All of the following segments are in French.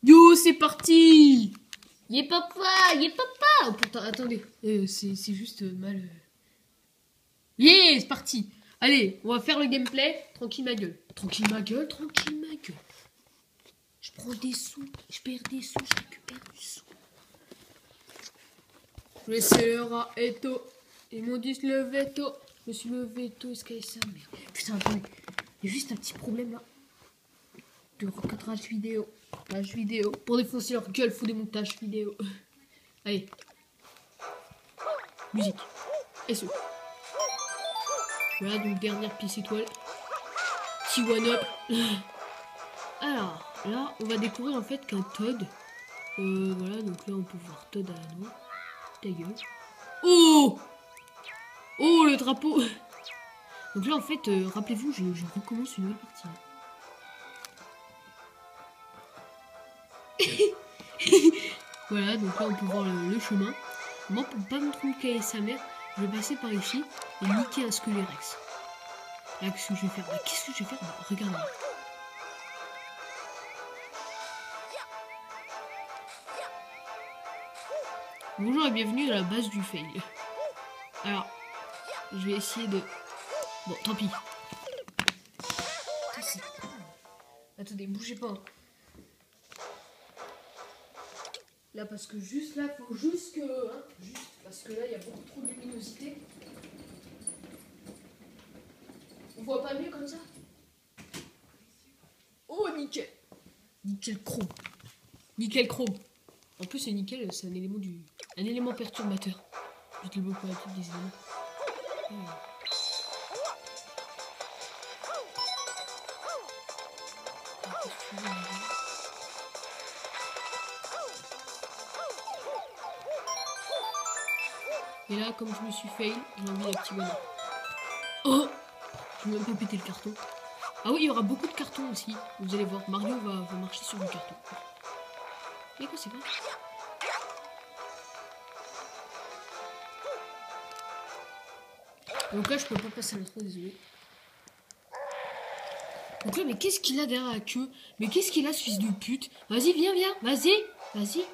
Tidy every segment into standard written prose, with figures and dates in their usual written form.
Yo, c'est parti. Yé papa, yé papa. Oh, pourtant, attendez, c'est juste mal. Yeah, c'est parti. Allez, on va faire le gameplay. Tranquille ma gueule. Tranquille ma gueule, tranquille ma gueule. Je prends des sous, je perds des sous, je récupère du sous. Laissez le rat Eto. Ils m'ont dit se lever tôt. Je me suis levé tôt, est-ce qu'il ça merde. Putain, attendez. Il y a juste un petit problème là. De recadrage vidéo. Montage vidéo. Pour défoncer leur gueule, faut des montages vidéo. Allez. Musique. Et ce. Voilà, donc dernière pièce étoile. Petit one up. Alors, là, on va découvrir en fait qu'un Toad. Voilà, donc là, on peut voir Toad à l'anneau. Ta gueule. Oh! Oh, le drapeau! Donc là, en fait, rappelez-vous, je recommence une nouvelle partie. Voilà, donc là, on peut voir le chemin. Moi, pour pas me tromper sa mère, je vais passer par ici et niquer un Squelerex. Là, qu'est-ce que je vais faire? Bah, qu'est-ce que je vais faire? Bah, regardez. Bonjour et bienvenue à la base du fail. Alors, je vais essayer de... Bon, tant pis. Attendez, bougez pas. Là, parce que juste là, faut juste que... Hein, juste parce que là, il y a beaucoup trop de luminosité. On voit pas mieux comme ça? Oh, nickel. Nickel chrome. Nickel chrome. En plus, c'est nickel, c'est un élément du... Un élément perturbateur. Je le beaucoup à toutes des éléments. Et là, comme je me suis fail, j'ai envie d'un petit bonheur. Oh! Je vais même pas péter le carton. Ah oui, il y aura beaucoup de cartons aussi. Vous allez voir, Mario va marcher sur le carton. Et quoi, c'est vrai? Donc là, je peux pas passer l'intro, désolé. Donc là, mais qu'est-ce qu'il a derrière la queue? Mais qu'est-ce qu'il a, ce fils de pute? Vas-y, viens, viens, vas-y, vas-y.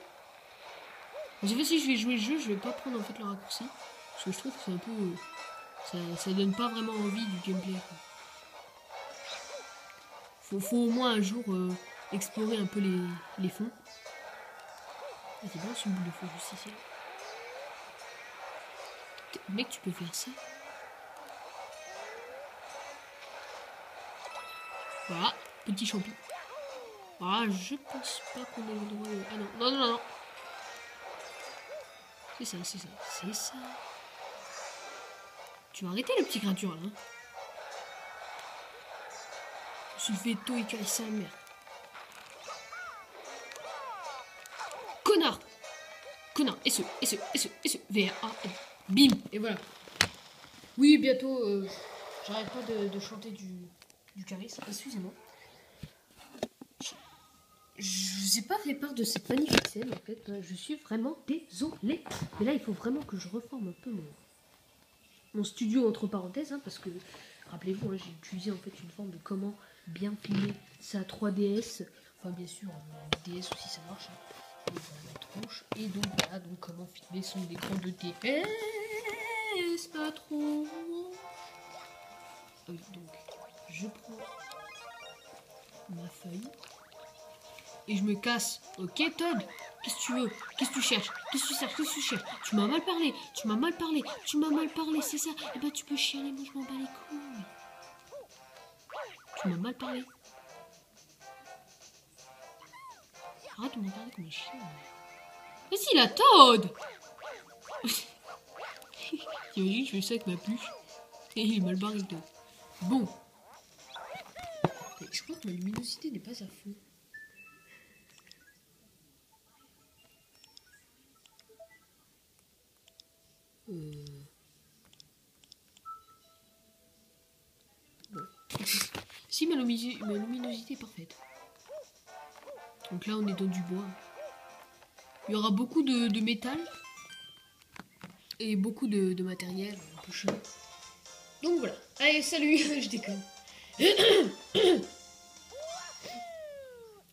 Je sais pas si je vais jouer le jeu, je vais pas prendre en fait le raccourci. Parce que je trouve que c'est un peu... Ça donne pas vraiment envie du gameplay. Faut au moins un jour explorer un peu les fonds. Ah, c'est bien ce bout de fond juste ici. Mec, tu peux faire ça? Voilà, petit champi. Ah, je pense pas qu'on ait le droit de... Ah non, non, non, non. C'est ça, c'est ça, c'est ça. Tu vas arrêter le petit créature là. Hein. Je suis fait tôt et caille sa mère. Connard! Connard! Et ce, V-A-N. Bim! Et voilà. Oui, bientôt, j'arrête pas de chanter du charisme. Excusez-moi. Je vous ai pas fait part de cette magnifique scène en fait. Je suis vraiment désolée. Mais là, il faut vraiment que je reforme un peu mon studio entre parenthèses. Hein, parce que, rappelez-vous, hein, j'ai utilisé en fait une forme de comment bien filmer sa 3DS. Enfin, bien sûr, DS aussi ça marche. Hein. Et donc voilà, donc comment filmer son écran de DS, pas trop. Oui, donc je prends ma feuille. Et je me casse. Ok, Toad? Qu'est-ce que tu veux? Qu'est-ce que tu cherches? Qu'est-ce que tu cherches? Qu'est-ce que tu cherches? Tu m'as mal parlé. Tu m'as mal parlé. Tu m'as mal parlé, c'est ça? Eh ben, tu peux chialer, moi je m'en bats les couilles. Tu m'as mal parlé. Arrête de m'en parler comme un chien. Vas-y, la Toad! T'imagines, je fais ça avec ma pluche. Et il est mal barré, Toad. Bon. Je crois que ma luminosité n'est pas à fond. Bon. Si, ma luminosité est parfaite. Donc là, on est dans du bois. Il y aura beaucoup de métal. Et beaucoup de matériel un peu chelou. Donc voilà. Allez, salut. Je déconne.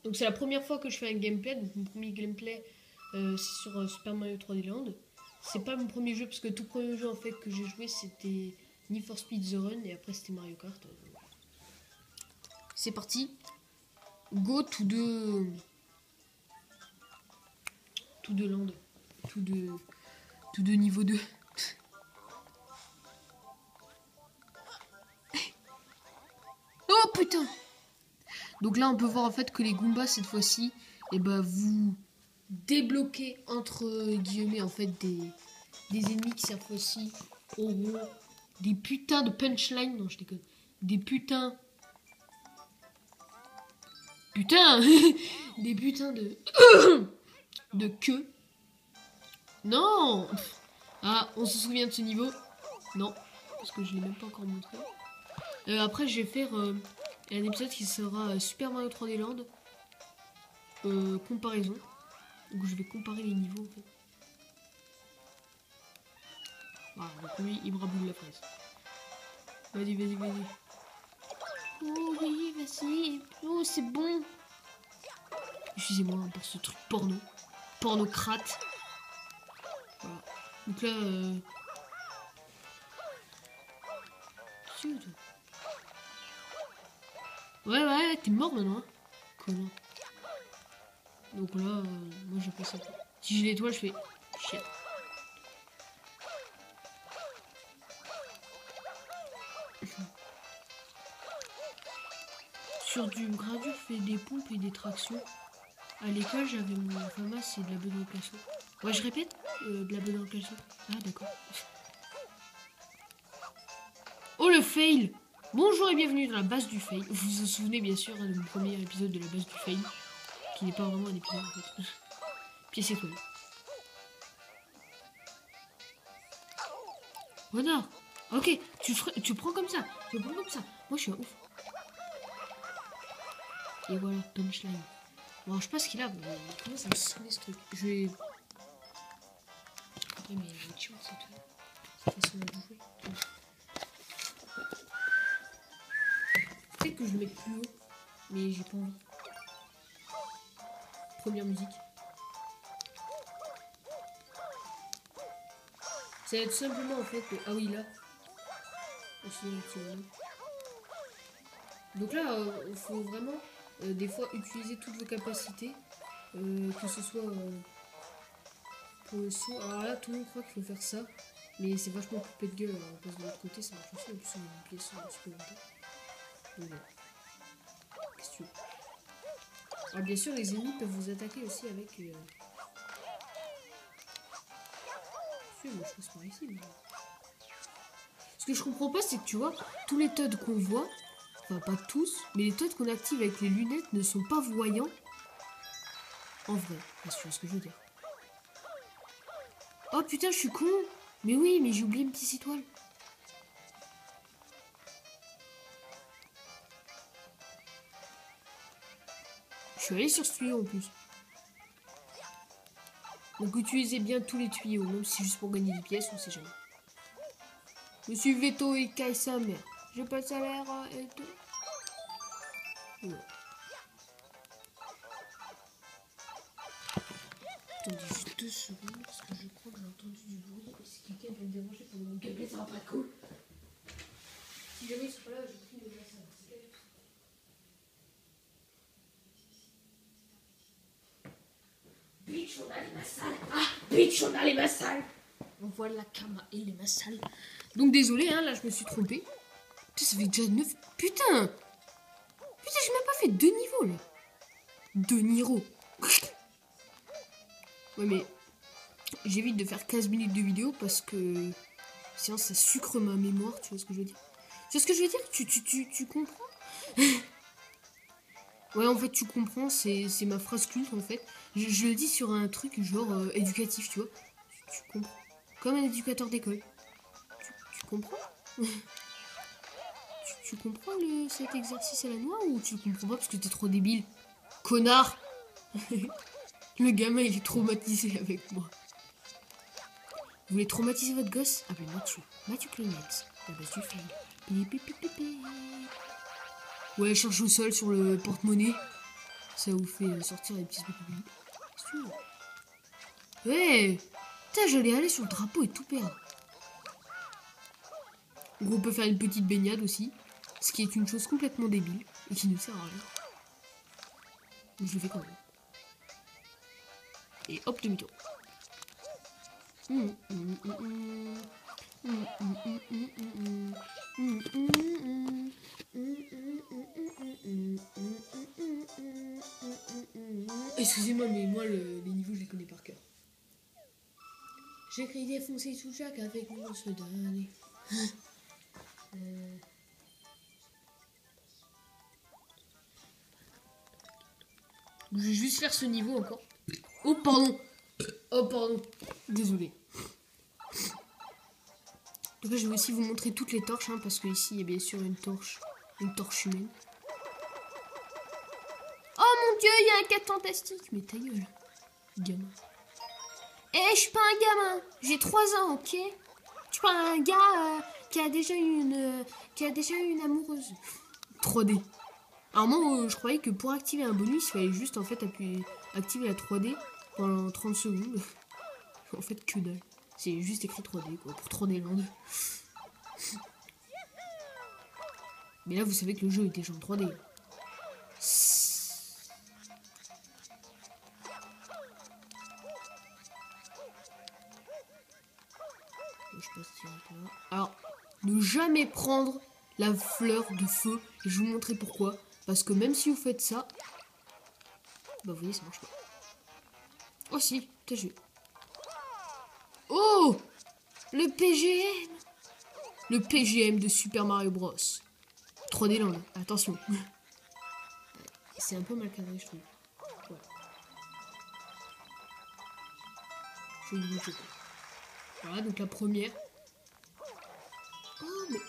Donc c'est la première fois que je fais un gameplay. Donc mon premier gameplay, c'est sur Super Mario 3D Land. C'est pas mon premier jeu parce que le tout premier jeu en fait que j'ai joué c'était Need for Speed The Run et après c'était Mario Kart. C'est parti. Go to the land. To the niveau 2. Oh putain. Donc là on peut voir en fait que les Goombas cette fois-ci, et bah vous débloquez entre guillemets en fait des ennemis qui cette fois-ci auront des putains de punchline. Non je déconne. Des putains des putains de queue. Non. Ah, on se souvient de ce niveau? Non, parce que je l'ai même pas encore montré. Après, je vais faire un épisode qui sera Super Mario 3D Land comparaison. Donc je vais comparer les niveaux en fait. Voilà, donc lui, il me raboule la fraise. Vas-y, vas-y, vas-y. Oh oui, vas-y. Oh, c'est bon. Excusez-moi pour ce truc porno. Pornocrate. Voilà. Donc là... Ouais, t'es mort maintenant. Hein. Connard. Donc là, moi je fais ça. Si j'ai l'étoile, je fais... Shit. Sur du gradure, je fais des pompes et des tractions. À l'école, j'avais mon FAMA, c'est de la bonne location. Ouais, je répète, de la bonne location. Ah, d'accord. Oh, le fail! Bonjour et bienvenue dans la base du fail. Vous vous souvenez bien sûr de mon premier épisode de la base du fail, qui n'est pas vraiment un épisode en fait. Pièce étoile. Voilà. Ok, tu prends comme ça. Tu prends comme ça. Moi, je suis un ouf. Et voilà, punchline. Bon, je sais pas ce qu'il a, mais comment ça me sonne ce truc. Je vais... Après, mais il est chiant, c'est tout. Cette façon de jouer. Peut-être que je le mets plus haut, mais j'ai pas envie. Première musique. Ça va être simplement en fait... Ah oui, là. Donc là, il faut vraiment des fois utiliser toutes vos capacités. Que ce soit pour le son. Alors là, tout le monde croit qu'il faut faire ça. Mais c'est vachement coupé de gueule. Alors on passe de l'autre côté, ça marche aussi. En plus, on a une pièce supplémentaire. Donc voilà. Qu'est-ce que tu veux? Alors bien sûr, les ennemis peuvent vous attaquer aussi avec... Si, moi je passe par ici. Mais... Ce que je comprends pas, c'est que tu vois, tous les Toads qu'on voit, enfin pas tous, mais les Toads qu'on active avec les lunettes ne sont pas voyants en vrai. Est-ce que tu vois ce que je veux dire? Oh putain, je suis con! Mais oui, mais j'ai oublié une petite étoile. Je suis allé sur ce tuyau en plus. Donc utilisez bien tous les tuyaux, même si c'est juste pour gagner des pièces, on sait jamais. Monsieur Veto et caille sa mère. Je passe à l'air et tout. Ouais. Attendez juste 2 secondes parce que je crois que j'ai entendu du bruit. Et si quelqu'un vient me déranger pendant mon gameplay, ça va pas être cool. Si jamais ils sont pas là, je prie de la salle. Bitch, on a les massales. Ah, bitch, on a les massales. On voit la Kama et les massales. Donc désolé, hein, là je me suis trompée. Putain, ça fait déjà 9... Putain! Putain, j'ai même pas fait 2 niveaux, là. 2 niveaux. Ouais, mais j'évite de faire 15 minutes de vidéo parce que sinon ça sucre ma mémoire, tu vois ce que je veux dire? Tu vois ce que je veux dire? Tu comprends? Ouais, en fait, tu comprends, c'est ma phrase culte, en fait. Je le dis sur un truc genre éducatif, tu vois? Tu comprends? Comme un éducateur d'école. Tu comprends? Tu comprends cet exercice à la noix ou tu comprends pas parce que t'es trop débile? Connard! Le gamin, il est traumatisé avec moi. Vous voulez traumatiser votre gosse? Appelez Mathieu. Mathieu Clemens. La base du fail. Ouais, cherche au sol sur le porte-monnaie. Ça vous fait sortir les petits spéculoos. Ouais. Putain, j'allais aller sur le drapeau et tout perdre. Donc on peut faire une petite baignade aussi. Ce qui est une chose complètement débile. Et qui ne sert à rien. Mais je le fais quand même. Et hop, demi-tour. Excusez-moi, mais moi, les niveaux, je les connais par cœur. J'écris défoncer sous Jack avec mon se donner. Je vais juste faire ce niveau encore. Oh, pardon. Oh, pardon. Désolé. Donc là, je vais aussi vous montrer toutes les torches, hein, parce que ici il y a bien sûr une torche humaine. Oh mon dieu, il y a un 4 fantastique. Mais ta gueule, gamin. Eh, je suis pas un gamin. J'ai 3 ans, ok? Je suis pas un gars qui a déjà eu une amoureuse. 3D. Alors moi, je croyais que pour activer un bonus, il fallait juste en fait activer la 3D pendant 30 secondes. En fait, que dalle. C'est juste écrit 3D, quoi, pour 3D Land. Mais là, vous savez que le jeu est déjà en 3D. Je passe direct là. Alors, ne jamais prendre la fleur de feu. Et je vais vous montrer pourquoi. Parce que même si vous faites ça, bah vous voyez, ça marche pas. Oh si, t'as joué. Oh, le PGM. Le PGM de Super Mario Bros. 3D Land, attention. C'est un peu mal cadré, je trouve. Voilà. Je vais vous montrer. Voilà, donc la première. Oh, mais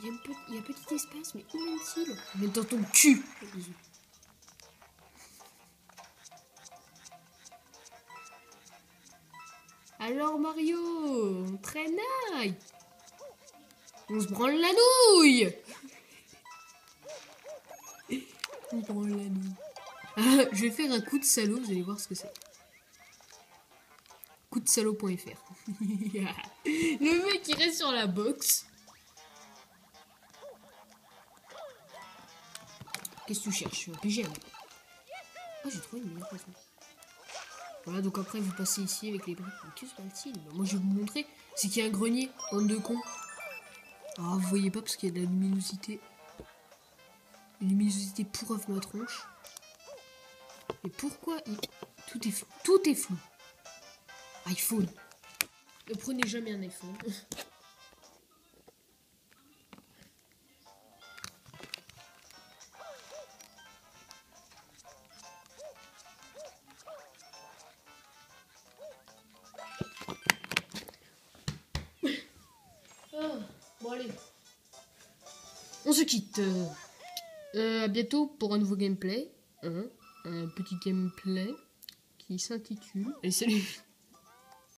il y a un petit espace, mais où mène-t-il? Mais dans ton cul. Alors Mario, on traînaille. On se branle la nouille. On branle la nouille. Ah, je vais faire un coup de salaud, vous allez voir ce que c'est. Coudsalaud.fr. Le mec il reste sur la box. Qu'est-ce que tu cherches? Un PGM. Ah, j'ai trouvé une meilleure façon. Voilà, donc après vous passez ici avec les briques. Mais qu'est-ce que c'est? Moi je vais vous montrer. C'est qu'il y a un grenier, bande de cons. Ah, vous voyez pas parce qu'il y a de la luminosité. Une luminosité pourrave ma tronche. Et pourquoi tout est flou? Tout est flou. iPhone. Ne prenez jamais un iPhone. Bon allez. On se quitte. À bientôt pour un nouveau gameplay. Un petit gameplay qui s'intitule... Allez, salut.